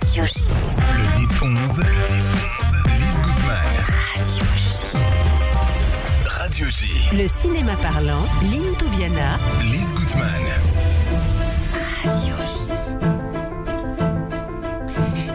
Radio J. Le 10-11, Lise Gutmann. Radio J. Le cinéma parlant, Lynn Toubiana. Lise Gutmann. Radio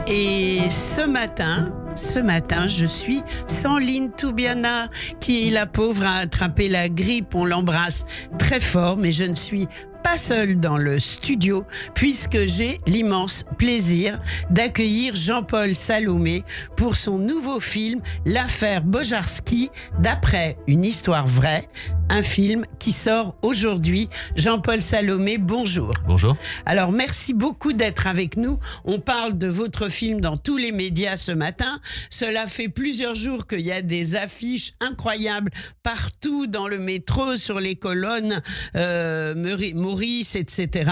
J. Et ce matin, je suis sans Lynn Toubiana, qui, la pauvre, a attrapé la grippe. On l'embrasse très fort, mais je ne suis pas seule dans le studio, puisque j'ai l'immense plaisir d'accueillir Jean-Paul Salomé pour son nouveau film « L'affaire Bojarski », d'après une histoire vraie, un film qui sort aujourd'hui. Jean-Paul Salomé, bonjour. Bonjour. Alors, merci beaucoup d'être avec nous. On parle de votre film dans tous les médias ce matin. Cela fait plusieurs jours qu'il y a des affiches incroyables partout dans le métro, sur les colonnes Maurice, etc.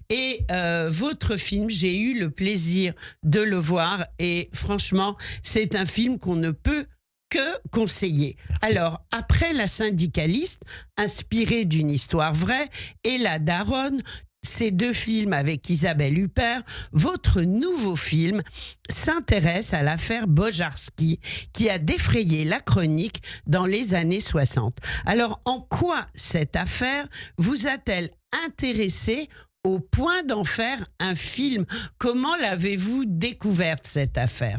Et votre film, j'ai eu le plaisir de le voir. Et franchement, c'est un film qu'on ne peut que conseiller. Merci. Alors, après La syndicaliste, inspiré d'une histoire vraie, et La daronne, ces deux films avec Isabelle Huppert, votre nouveau film s'intéresse à l'affaire Bojarski, qui a défrayé la chronique dans les années 60. Alors, en quoi cette affaire vous a-t-elle intéressé au point d'en faire un film? Comment l'avez-vous découverte, cette affaire?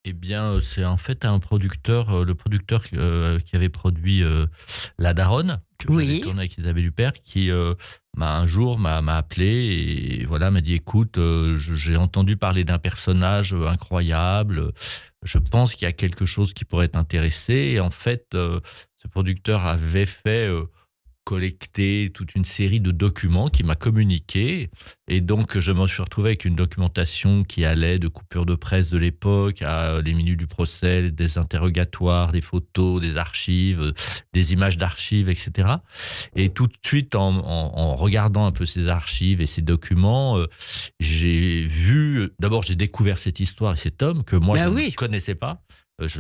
Eh bien, c'est en fait un producteur, le producteur qui avait produit La daronne, que j'avais tourné avec Isabelle Huppert, qui un jour m'a appelé et voilà, m'a dit écoute, j'ai entendu parler d'un personnage incroyable, je pense qu'il y a quelque chose qui pourrait t'intéresser. Et en fait, ce producteur avait fait collecter toute une série de documents qu'il m'a communiqués. Et donc, je me suis retrouvé avec une documentation qui allait de coupures de presse de l'époque à les minutes du procès, des interrogatoires, des photos, des archives, des images d'archives, etc. Et tout de suite, en regardant un peu ces archives et ces documents, j'ai découvert cette histoire et cet homme que moi, je ne connaissais pas.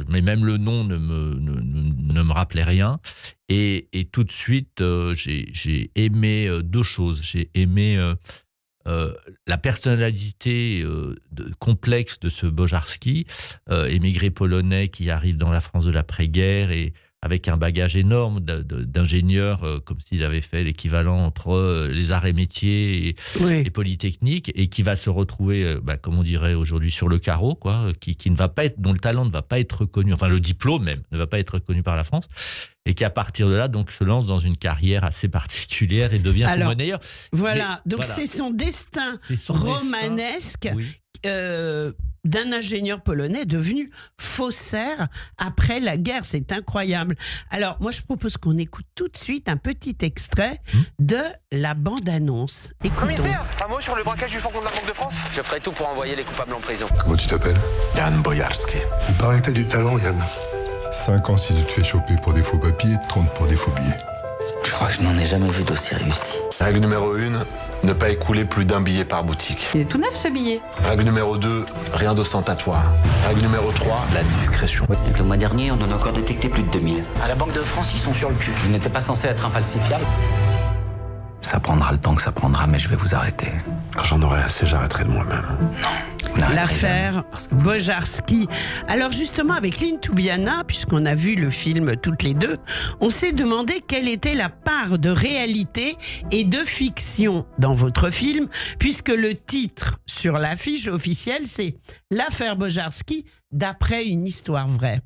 Mais même le nom ne me rappelait rien. Et tout de suite, j'ai aimé deux choses. J'ai aimé la personnalité complexe de ce Bojarski, émigré polonais qui arrive dans la France de l'après-guerre et avec un bagage énorme d'ingénieur, comme s'il avait fait l'équivalent entre les arts et métiers et les polytechniques, et qui va se retrouver, comme on dirait aujourd'hui, sur le carreau, quoi, qui ne va pas être, dont le talent ne va pas être reconnu, enfin le diplôme même ne va pas être reconnu par la France, et qui à partir de là donc se lance dans une carrière assez particulière et devient son monnayeur. Voilà, donc c'est son destin romanesque. D'un ingénieur polonais devenu faussaire après la guerre. C'est incroyable. Alors, moi, je propose qu'on écoute tout de suite un petit extrait de la bande-annonce. Écoutons. Commissaire, un mot sur le braquage du fourgon de la Banque de France. Je ferai tout pour envoyer les coupables en prison. Comment tu t'appelles? Yann Bojarski. Il paraît que t'as du talent, Yann. 5 ans si tu te fais choper pour des faux papiers, 30 pour des faux billets. Je crois que je n'en ai jamais vu d'aussi réussi. Règle numéro 1, ne pas écouler plus d'un billet par boutique. Il est tout neuf ce billet. Règle numéro 2, rien d'ostentatoire. Règle numéro 3, la discrétion. Donc le mois dernier, on en a encore détecté plus de 2000. À la Banque de France, ils sont sur le cul. Il n'était pas censé être infalsifiable. Ça prendra le temps que ça prendra, mais je vais vous arrêter. Quand j'en aurai assez, j'arrêterai de moi-même. Non. L'affaire Bojarski. Alors justement, avec Lynn Toubiana, puisqu'on a vu le film toutes les deux, on s'est demandé quelle était la part de réalité et de fiction dans votre film, puisque le titre sur l'affiche officielle, c'est « L'affaire Bojarski d'après une histoire vraie ».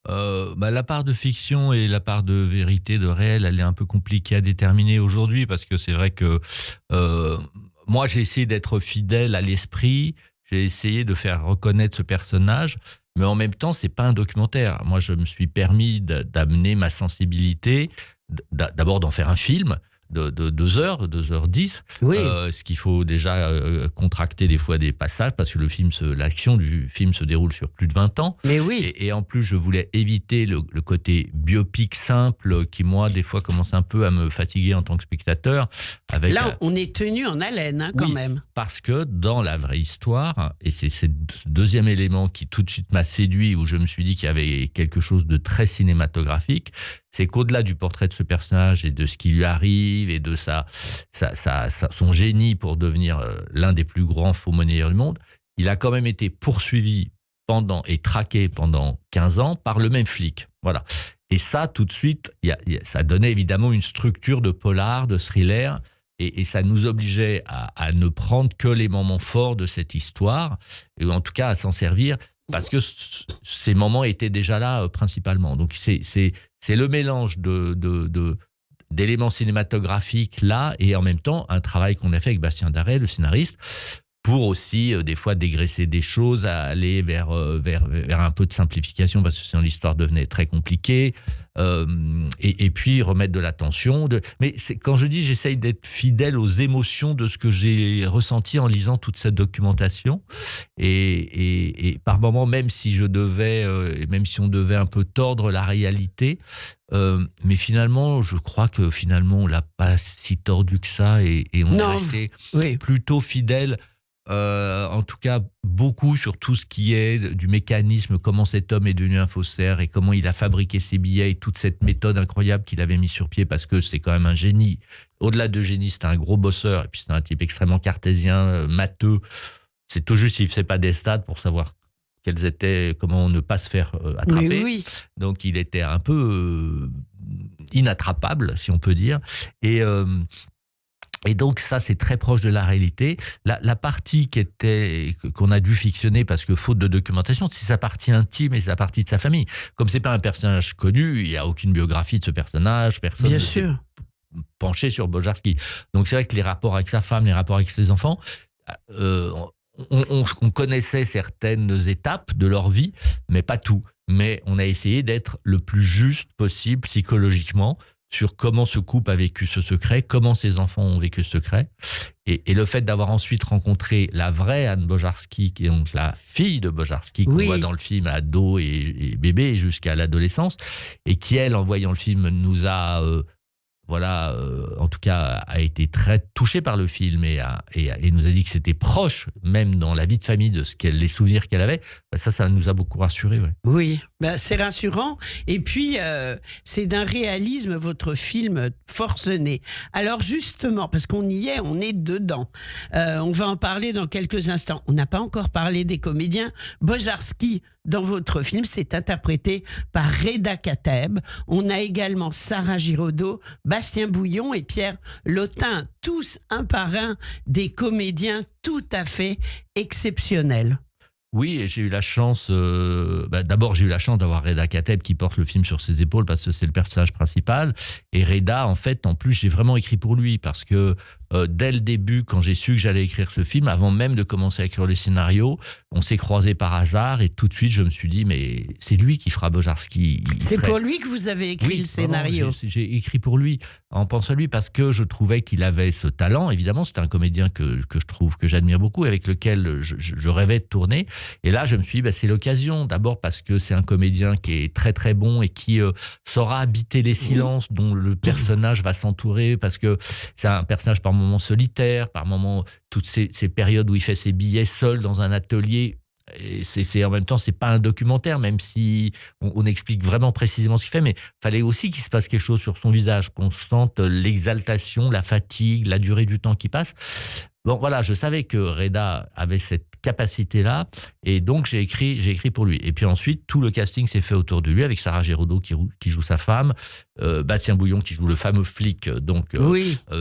La part de fiction et la part de vérité, de réel, elle est un peu compliquée à déterminer aujourd'hui, parce que c'est vrai que moi, j'ai essayé d'être fidèle à l'esprit. J'ai essayé de faire reconnaître ce personnage, mais en même temps, c'est pas un documentaire. Moi, je me suis permis d'amener ma sensibilité, d'abord d'en faire un film de 2h10, ce qu'il faut déjà contracter des fois des passages, parce que l'action du film se déroule sur plus de 20 ans. Mais oui. Et en plus, je voulais éviter le côté biopic simple qui, moi, des fois, commence un peu à me fatiguer en tant que spectateur. Là, on est tenu en haleine, quand même. Parce que dans la vraie histoire, et c'est ce deuxième élément qui tout de suite m'a séduit, où je me suis dit qu'il y avait quelque chose de très cinématographique, c'est qu'au-delà du portrait de ce personnage et de ce qui lui arrive et de son génie pour devenir l'un des plus grands faux-monnayeurs du monde, il a quand même été poursuivi et traqué pendant 15 ans par le même flic. Voilà. Et ça, tout de suite, ça donnait évidemment une structure de polar, de thriller, et ça nous obligeait à ne prendre que les moments forts de cette histoire, et en tout cas à s'en servir, parce que ces moments étaient déjà là principalement. Donc c'est le mélange d'éléments cinématographiques là, et en même temps un travail qu'on a fait avec Bastien Daret, le scénariste, pour aussi des fois dégraisser des choses, à aller vers un peu de simplification, parce que sinon l'histoire devenait très compliquée, et puis remettre de la tension. Mais quand je dis j'essaye d'être fidèle aux émotions de ce que j'ai ressenti en lisant toute cette documentation, et par moments, même si on devait un peu tordre la réalité, mais finalement, je crois que finalement on l'a pas si tordu que ça, et on est resté plutôt fidèle. En tout cas, beaucoup sur tout ce qui est du mécanisme, comment cet homme est devenu un faussaire et comment il a fabriqué ses billets, et toute cette méthode incroyable qu'il avait mis sur pied, parce que c'est quand même un génie. Au-delà de génie, c'est un gros bosseur, et puis c'est un type extrêmement cartésien, matheux. C'est tout juste, il ne faisait pas des stats pour savoir comment ne pas se faire attraper. Oui. Donc il était un peu inattrapable, si on peut dire. Et donc ça, c'est très proche de la réalité. La partie qu'on a dû fictionner, parce que faute de documentation, c'est sa partie intime et sa partie de sa famille. Comme c'est pas un personnage connu, il n'y a aucune biographie de ce personnage, personne Bien ne sûr. s'est penché sur Bojarski. Donc c'est vrai que les rapports avec sa femme, les rapports avec ses enfants, on connaissait certaines étapes de leur vie, mais pas tout. Mais on a essayé d'être le plus juste possible psychologiquement sur comment ce couple a vécu ce secret, comment ses enfants ont vécu ce secret. Et le fait d'avoir ensuite rencontré la vraie Anne Bojarski, qui est donc la fille de Bojarski, qu'on voit dans le film ado et bébé jusqu'à l'adolescence, et qui, elle, en voyant le film, nous a... en tout cas, a été très touchée par le film et nous a dit que c'était proche, même dans la vie de famille, de les souvenirs qu'elle avait. Ça nous a beaucoup rassurés. Ouais. Oui, c'est rassurant. Et puis, c'est d'un réalisme, votre film, forcené. Alors justement, parce qu'on y est, on est dedans. On va en parler dans quelques instants. On n'a pas encore parlé des comédiens. Bojarski, dans votre film, c'est interprété par Reda Kateb. On a également Sarah Giraudot, Bastien Bouillon et Pierre Lotin, tous un par un des comédiens tout à fait exceptionnels. Oui, et j'ai eu la chance, d'abord j'ai eu la chance d'avoir Reda Kateb qui porte le film sur ses épaules, parce que c'est le personnage principal. Et Reda, en fait, en plus, j'ai vraiment écrit pour lui, parce que dès le début, quand j'ai su que j'allais écrire ce film, avant même de commencer à écrire le scénario, on s'est croisés par hasard, et tout de suite je me suis dit, mais c'est lui qui fera Bojarski. Pour lui que vous avez écrit le scénario. Vraiment, j'ai écrit pour lui, en pensant à lui, parce que je trouvais qu'il avait ce talent. Évidemment, c'est un comédien que j'admire beaucoup, avec lequel je rêvais de tourner. Et là, je me suis dit, c'est l'occasion. D'abord parce que c'est un comédien qui est très très bon et qui saura habiter les silences dont le personnage va s'entourer, parce que c'est un personnage par moments solitaire, par moments toutes ces périodes où il fait ses billets seul dans un atelier. Et en même temps, c'est pas un documentaire, même si on explique vraiment précisément ce qu'il fait, mais fallait aussi qu'il se passe quelque chose sur son visage, qu'on sente l'exaltation, la fatigue, la durée du temps qui passe. Bon, voilà, je savais que Reda avait cette capacité-là, et donc j'ai écrit pour lui. Et puis ensuite, tout le casting s'est fait autour de lui, avec Sarah Giraudot qui joue sa femme, Bastien Bouillon qui joue le fameux flic,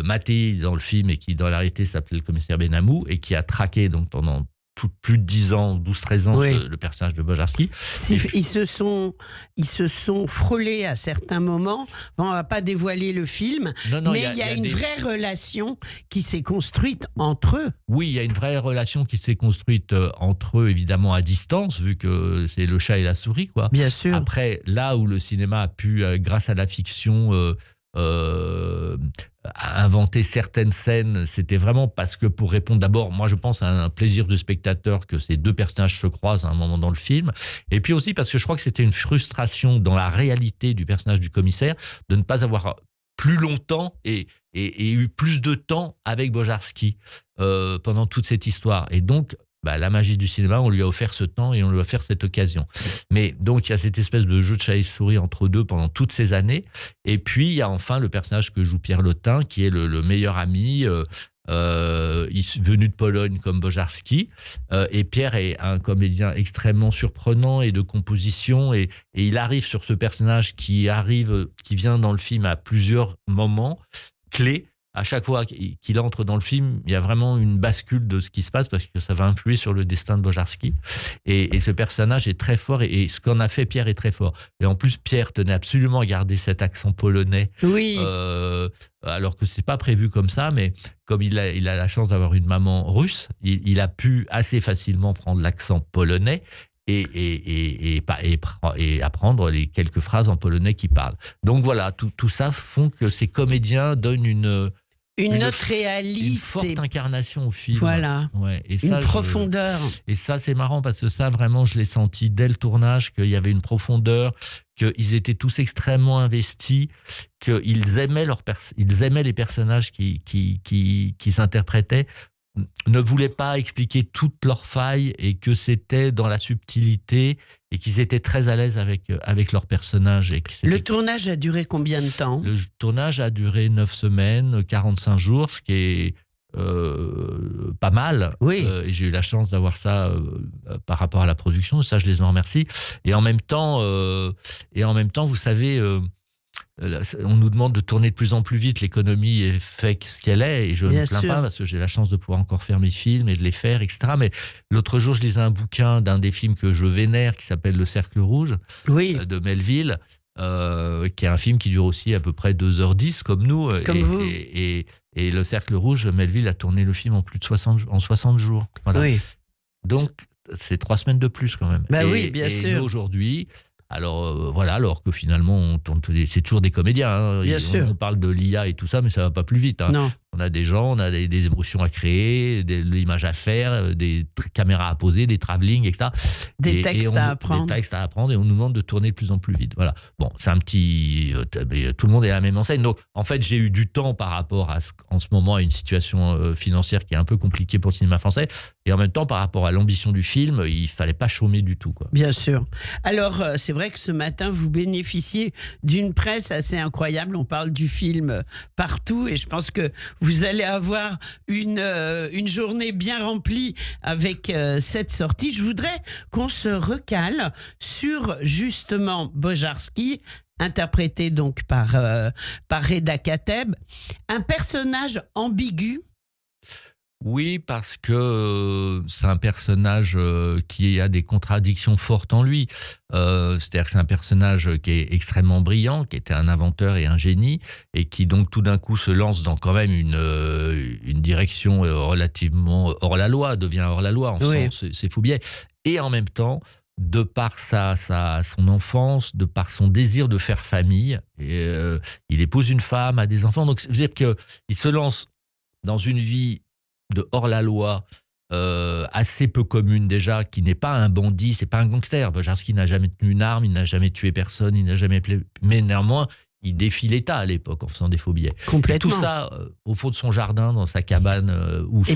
Maté dans le film, et qui dans la réalité s'appelait le commissaire Benamou, et qui a traqué donc pendant plus de 10 ans, 12-13 ans, le personnage de Bojarski. Ils se sont frôlés à certains moments. Bon, on ne va pas dévoiler le film, mais il y a une vraie relation qui s'est construite entre eux. Oui, il y a une vraie relation qui s'est construite entre eux, évidemment à distance, vu que c'est le chat et la souris, quoi. Bien sûr. Après, là où le cinéma a pu, grâce à la fiction, à inventer certaines scènes, c'était vraiment parce que, pour répondre d'abord, moi je pense à un plaisir de spectateur que ces deux personnages se croisent à un moment dans le film, et puis aussi parce que je crois que c'était une frustration dans la réalité du personnage du commissaire de ne pas avoir plus longtemps et eu plus de temps avec Bojarski pendant toute cette histoire. Et donc la magie du cinéma, on lui a offert ce temps et on lui a offert cette occasion. Mais donc, il y a cette espèce de jeu de chat et souris entre deux pendant toutes ces années. Et puis, il y a enfin le personnage que joue Pierre Lotin, qui est le meilleur ami venu de Pologne comme Bojarski. Et Pierre est un comédien extrêmement surprenant et de composition. Et il arrive sur ce personnage qui vient dans le film à plusieurs moments clés. À chaque fois qu'il entre dans le film, il y a vraiment une bascule de ce qui se passe parce que ça va influer sur le destin de Bojarski. Et ce personnage est très fort et ce qu'en a fait Pierre est très fort. Et en plus, Pierre tenait absolument à garder cet accent polonais. Oui. Alors que c'est pas prévu comme ça, mais comme il a la chance d'avoir une maman russe, il a pu assez facilement prendre l'accent polonais et apprendre les quelques phrases en polonais qu'il parle. Donc voilà, tout ça font que ces comédiens donnent une note réaliste. Une forte incarnation au film. Voilà. Ouais. Et une profondeur. Et ça, c'est marrant parce que ça, vraiment, je l'ai senti dès le tournage, qu'il y avait une profondeur, qu'ils étaient tous extrêmement investis, qu'ils aimaient, les personnages qu'ils interprétaient, ne voulaient pas expliquer toutes leurs failles et que c'était dans la subtilité et qu'ils étaient très à l'aise avec leurs personnages. Le tournage a duré combien de temps ? Le tournage a duré 9 semaines, 45 jours, ce qui est pas mal. Oui. Et j'ai eu la chance d'avoir ça par rapport à la production. Ça, je les en remercie. Et en même temps, vous savez... on nous demande de tourner de plus en plus vite, l'économie fait ce qu'elle est et je ne me plains pas parce que j'ai la chance de pouvoir encore faire mes films et de les faire, etc. Mais l'autre jour, je lisais un bouquin d'un des films que je vénère qui s'appelle Le Cercle Rouge de Melville, qui est un film qui dure aussi à peu près 2h10 comme nous. Comme vous. Et Le Cercle Rouge, Melville a tourné le film en 60 jours. Voilà. Oui. Donc, c'est 3 semaines de plus quand même. Oui, bien sûr. Nous, aujourd'hui... Alors voilà, alors que finalement on tourne c'est toujours des comédiens. Hein. Bien sûr. On parle de l'IA et tout ça, mais ça va pas plus vite. Hein. Non. On a des gens, on a des émotions à créer, de l'image à faire, des caméras à poser, des travelling, etc. Des textes à apprendre. Et on nous demande de tourner de plus en plus vite. Voilà. Bon, c'est un petit... tout le monde est à la même enseigne. Donc, en fait, j'ai eu du temps par rapport en ce moment à une situation financière qui est un peu compliquée pour le cinéma français. Et en même temps, par rapport à l'ambition du film, il fallait pas chômer du tout, quoi. Bien sûr. Alors, c'est vrai que ce matin, vous bénéficiez d'une presse assez incroyable. On parle du film partout et je pense que vous allez avoir une journée bien remplie avec cette sortie. Je voudrais qu'on se recale sur justement Bojarski, interprété donc par Reda Kateb, un personnage ambigu. Oui, parce que c'est un personnage qui a des contradictions fortes en lui. C'est-à-dire que c'est un personnage qui est extrêmement brillant, qui était un inventeur et un génie, et qui donc tout d'un coup se lance dans quand même une direction relativement hors la loi, devient hors la loi, on sent ses faux biais. Et en même temps, de par son enfance, de par son désir de faire famille, il épouse une femme, a des enfants. Donc, je veux dire qu'il se lance dans une vie de hors-la-loi assez peu commune déjà, qui n'est pas un bandit, c'est pas un gangster. Bojarski n'a jamais tenu une arme, il n'a jamais tué personne, il n'a jamais... Mais néanmoins, il défie l'État à l'époque en faisant des faux billets. Complètement. Et tout ça au fond de son jardin, dans sa cabane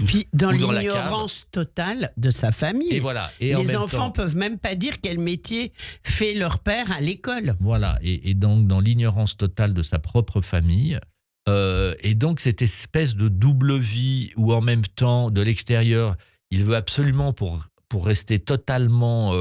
puis dans l'ignorance totale de sa famille. Et voilà. Et les enfants peuvent même pas dire quel métier fait leur père à l'école. Voilà. Et donc dans l'ignorance totale de sa propre famille. Et donc cette espèce de double vie où en même temps de l'extérieur il veut absolument pour rester totalement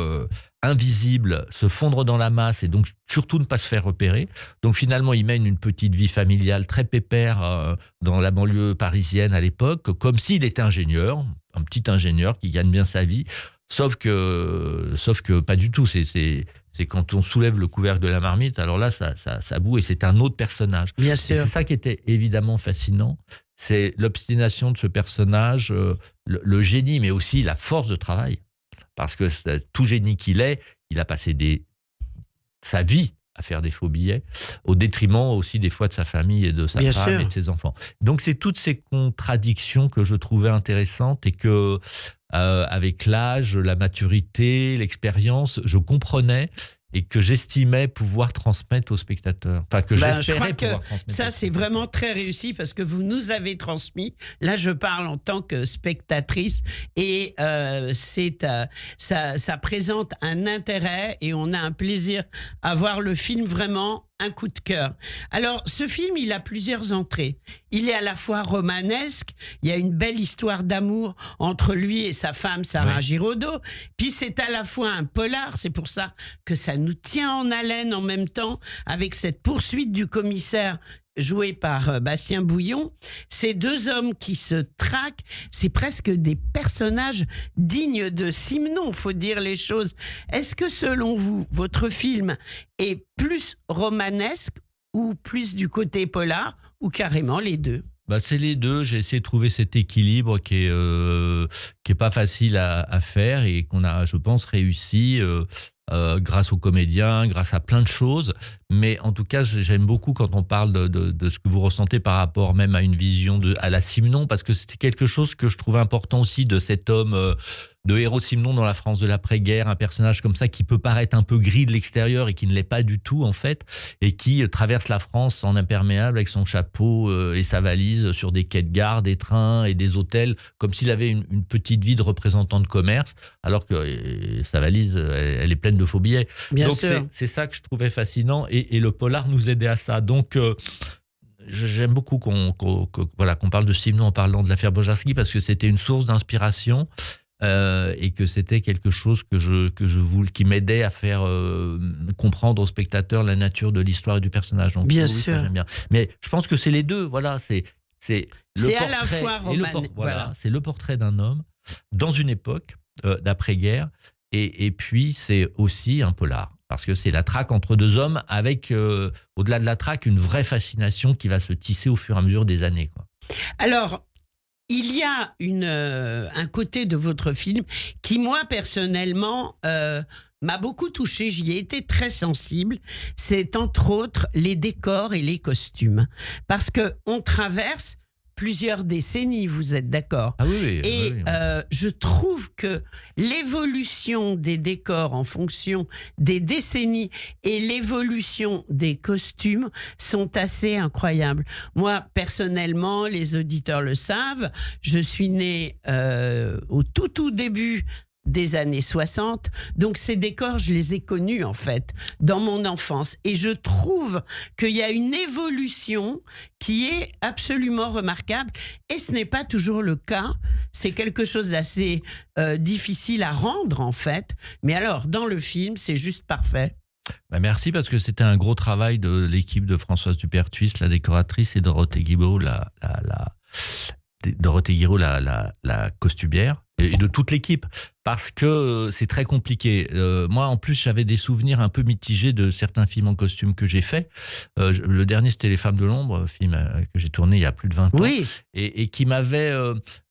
invisible, se fondre dans la masse et donc surtout ne pas se faire repérer. Donc finalement il mène une petite vie familiale très pépère dans la banlieue parisienne à l'époque, comme s'il était ingénieur, un petit ingénieur qui gagne bien sa vie, sauf que pas du tout. C'est quand on soulève le couvercle de la marmite, alors là, ça boue et c'est un autre personnage. Bien sûr. Et c'est ça qui était évidemment fascinant, c'est l'obstination de ce personnage, le génie, mais aussi la force de travail. Parce que tout génie qu'il est, il a passé sa vie à faire des faux billets, au détriment aussi des fois de sa famille et de sa femme et de ses enfants. Donc c'est toutes ces contradictions que je trouvais intéressantes et que avec l'âge, la maturité, l'expérience, je comprenais et que j'estimais pouvoir transmettre aux spectateurs. Enfin, que j'espérais pouvoir transmettre. Ça, c'est vraiment très réussi parce que vous nous avez transmis. Là, je parle en tant que spectatrice et ça présente un intérêt et on a un plaisir à voir le film vraiment un coup de cœur. Alors, ce film, il a plusieurs entrées. Il est à la fois romanesque, il y a une belle histoire d'amour entre lui et sa femme, Sarah Giraudot. Puis c'est à la fois un polar, c'est pour ça que ça nous tient en haleine en même temps, avec cette poursuite du commissaire joué par Bastien Bouillon. Ces deux hommes qui se traquent, c'est presque des personnages dignes de Simenon, faut dire les choses. Est-ce que selon vous, votre film est plus romanesque ou plus du côté polar ou carrément les deux? C'est les deux. J'ai essayé de trouver cet équilibre qui est pas facile à faire et qu'on a, je pense, réussi grâce aux comédiens, grâce à plein de choses. Mais en tout cas, j'aime beaucoup quand on parle de ce que vous ressentez par rapport même à une vision à la Simenon, parce que c'était quelque chose que je trouvais important aussi de cet homme, de héros Simenon dans la France de l'après-guerre, un personnage comme ça qui peut paraître un peu gris de l'extérieur et qui ne l'est pas du tout en fait, et qui traverse la France en imperméable avec son chapeau et sa valise sur des quais de gare, des trains et des hôtels, comme s'il avait une petite vie de représentant de commerce, alors que sa valise, elle est pleine de faux billets. Bien Donc sûr. c'est ça que je trouvais fascinant, et le polar nous aidait à ça. Donc j'aime beaucoup qu'on parle de Simenon en parlant de l'affaire Bojarski, parce que c'était une source d'inspiration. Et que c'était quelque chose qui m'aidait à faire comprendre aux spectateurs la nature de l'histoire et du personnage. Donc, bien oui, sûr. ça, j'aime bien. Mais je pense que c'est les deux. Voilà, c'est le portrait. À la fois Voilà, c'est le portrait d'un homme dans une époque d'après-guerre, et puis c'est aussi un polar. Parce que c'est la traque entre deux hommes avec, au-delà de la traque, une vraie fascination qui va se tisser au fur et à mesure des années, quoi. Alors, il y a un côté de votre film qui, moi, personnellement, m'a beaucoup touchée. J'y ai été très sensible. C'est entre autres les décors et les costumes. Parce qu'on traverse plusieurs décennies, vous êtes d'accord? Ah oui. Et je trouve que l'évolution des décors en fonction des décennies et l'évolution des costumes sont assez incroyables. Moi, personnellement, les auditeurs le savent, je suis née au tout début des années 60. Donc ces décors, je les ai connus en fait dans mon enfance. Et je trouve qu'il y a une évolution qui est absolument remarquable. Et ce n'est pas toujours le cas. C'est quelque chose d'assez difficile à rendre en fait. Mais alors, dans le film, c'est juste parfait. Merci, parce que c'était un gros travail de l'équipe de Françoise Dupertuis, la décoratrice, et Dorothée Guiraud, la costumière, et de toute l'équipe, parce que c'est très compliqué. Moi, en plus, j'avais des souvenirs un peu mitigés de certains films en costume que j'ai faits. Le dernier, c'était Les Femmes de l'ombre, film que j'ai tourné il y a plus de 20 ans, oui. et qui m'avait...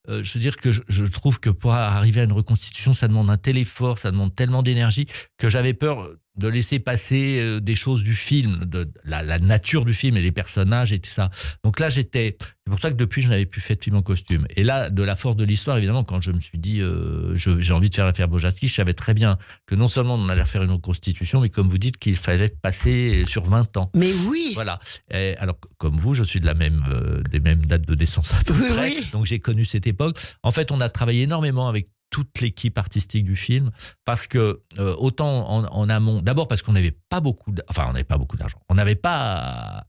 je veux dire que je trouve que pour arriver à une reconstitution, ça demande un tel effort, ça demande tellement d'énergie, que j'avais peur de laisser passer des choses du film, de la nature du film et les personnages et tout ça. Donc là, c'est pour ça que depuis, je n'avais plus fait de film en costume. Et là, de la force de l'histoire, évidemment, quand je me suis dit, j'ai envie de faire l'affaire Bojarski, je savais très bien que non seulement on allait faire une reconstitution, mais comme vous dites, qu'il fallait passer sur 20 ans. Mais oui. Voilà. Et alors, comme vous, je suis des mêmes dates de naissance à peu près. Oui. Donc, j'ai connu cette époque. En fait, on a travaillé énormément avec toute l'équipe artistique du film, parce que autant en amont, d'abord parce qu'on n'avait pas beaucoup d'argent. On n'avait pas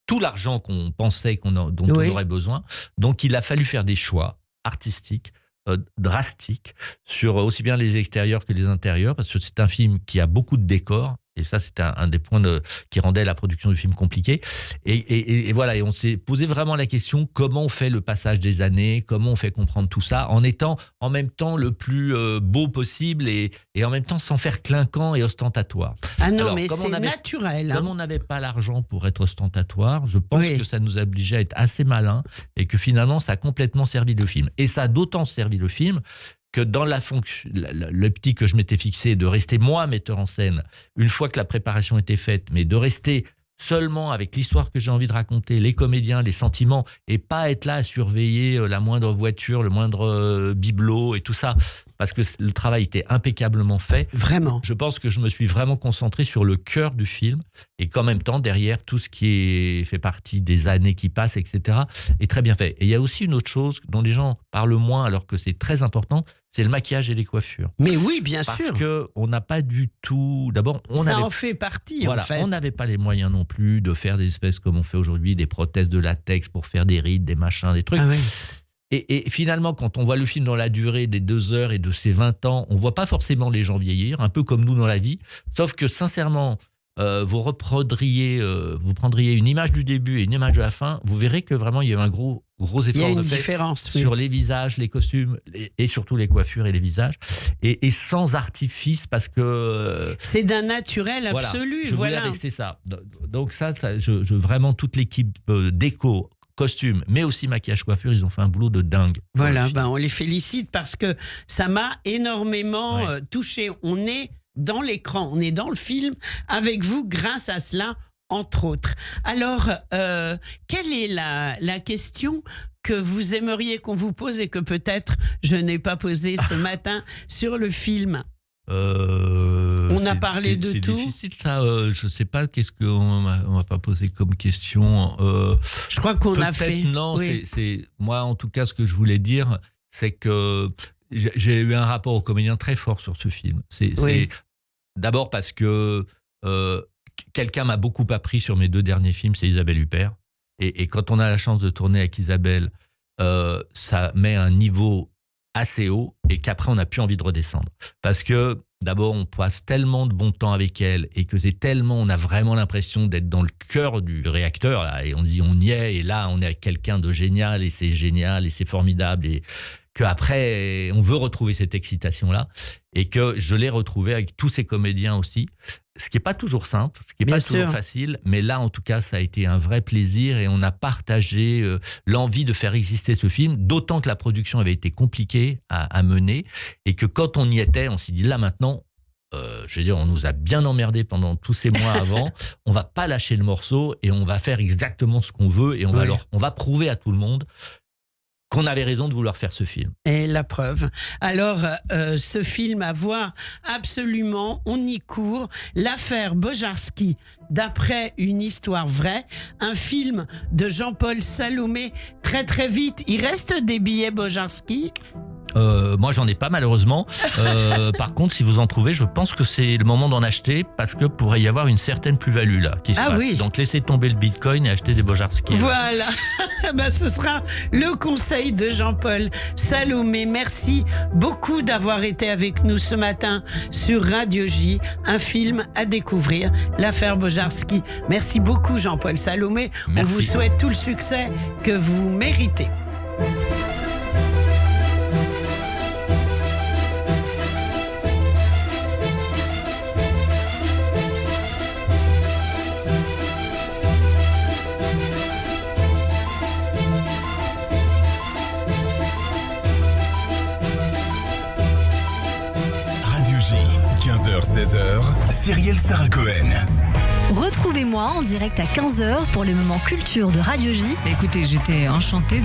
tout l'argent qu'on pensait dont on aurait besoin. Donc, il a fallu faire des choix artistiques drastiques sur aussi bien les extérieurs que les intérieurs, parce que c'est un film qui a beaucoup de décors. Et ça, c'était un des points qui rendait la production du film compliquée. Et voilà, et on s'est posé vraiment la question, comment on fait le passage des années, comment on fait comprendre tout ça, en étant en même temps le plus beau possible, et en même temps sans faire clinquant et ostentatoire. Ah non, alors, mais c'est naturel. Comme on n'avait pas l'argent pour être ostentatoire, je pense que ça nous obligeait à être assez malin, et que finalement, ça a complètement servi le film. Et ça a d'autant servi le film que dans l'optique que je m'étais fixé de rester moi metteur en scène une fois que la préparation était faite, mais de rester seulement avec l'histoire que j'ai envie de raconter, les comédiens, les sentiments, et pas être là à surveiller la moindre voiture, le moindre bibelot et tout ça. parce que le travail était impeccablement fait. Vraiment. Je pense que je me suis vraiment concentré sur le cœur du film et qu'en même temps, derrière, tout ce qui fait partie des années qui passent, etc., est très bien fait. Et il y a aussi une autre chose dont les gens parlent moins alors que c'est très important, c'est le maquillage et les coiffures. Mais oui, bien sûr. Parce qu'on n'a pas du tout... D'abord, ça en fait partie, voilà, en fait. On n'avait pas les moyens non plus de faire des espèces comme on fait aujourd'hui, des prothèses de latex pour faire des rides, des machins, des trucs. Ah oui. Et finalement, quand on voit le film dans la durée des 2 heures et de ses 20 ans, on ne voit pas forcément les gens vieillir, un peu comme nous dans la vie. Sauf que sincèrement, vous prendriez une image du début et une image de la fin, vous verrez que vraiment il y a eu un gros effort de fait. Il y a une différence sur les visages, les costumes et surtout les coiffures et les visages. Et sans artifice parce que... c'est d'un naturel absolu. Je voulais rester ça. Donc ça vraiment toute l'équipe déco, costume, mais aussi maquillage, coiffure, ils ont fait un boulot de dingue. Voilà, on les félicite parce que ça m'a énormément touché. On est dans l'écran, on est dans le film avec vous grâce à cela, entre autres. Alors, quelle est la question que vous aimeriez qu'on vous pose et que peut-être je n'ai pas posée ce matin sur le film ? On a parlé de tout. C'est difficile ça. Je sais pas qu'est-ce qu'on m'a pas posé comme question. Je crois qu'on a fait. Non, c'est moi en tout cas ce que je voulais dire, c'est que j'ai eu un rapport au comédien très fort sur ce film. C'est d'abord parce que quelqu'un m'a beaucoup appris sur mes 2 derniers films, c'est Isabelle Huppert. Et quand on a la chance de tourner avec Isabelle, ça met un niveau assez haut et qu'après on n'a plus envie de redescendre. Parce que d'abord on passe tellement de bon temps avec elle et que on a vraiment l'impression d'être dans le cœur du réacteur là, et on dit on y est et là on est avec quelqu'un de génial et c'est formidable et qu'après on veut retrouver cette excitation là et que je l'ai retrouvé avec tous ces comédiens aussi, ce qui n'est pas toujours simple, ce qui n'est pas toujours facile, mais là en tout cas ça a été un vrai plaisir et on a partagé l'envie de faire exister ce film, d'autant que la production avait été compliquée à mener et que quand on y était, on s'est dit là maintenant, je veux dire, on nous a bien emmerdés pendant tous ces mois avant, on va pas lâcher le morceau et on va faire exactement ce qu'on veut et on va prouver à tout le monde qu'on avait raison de vouloir faire ce film. Et la preuve. Alors, ce film à voir absolument, on y court. L'affaire Bojarski, d'après une histoire vraie. Un film de Jean-Paul Salomé. Très très vite, il reste des billets Bojarski. Moi, j'en ai pas malheureusement. Par contre, si vous en trouvez, je pense que c'est le moment d'en acheter parce que pourrait y avoir une certaine plus-value là qui se passe. Oui. Donc, laissez tomber le Bitcoin et achetez des Bojarski. Voilà. Ce sera le conseil de Jean-Paul Salomé. Merci beaucoup d'avoir été avec nous ce matin sur Radio J. Un film à découvrir, l'affaire Bojarski. Merci beaucoup, Jean-Paul Salomé. Merci. On vous souhaite tout le succès que vous méritez. Radio J, 15h-16h, Cyrielle Sarah Cohen. Retrouvez-moi en direct à 15h pour le moment culture de Radio J. Écoutez, j'étais enchantée.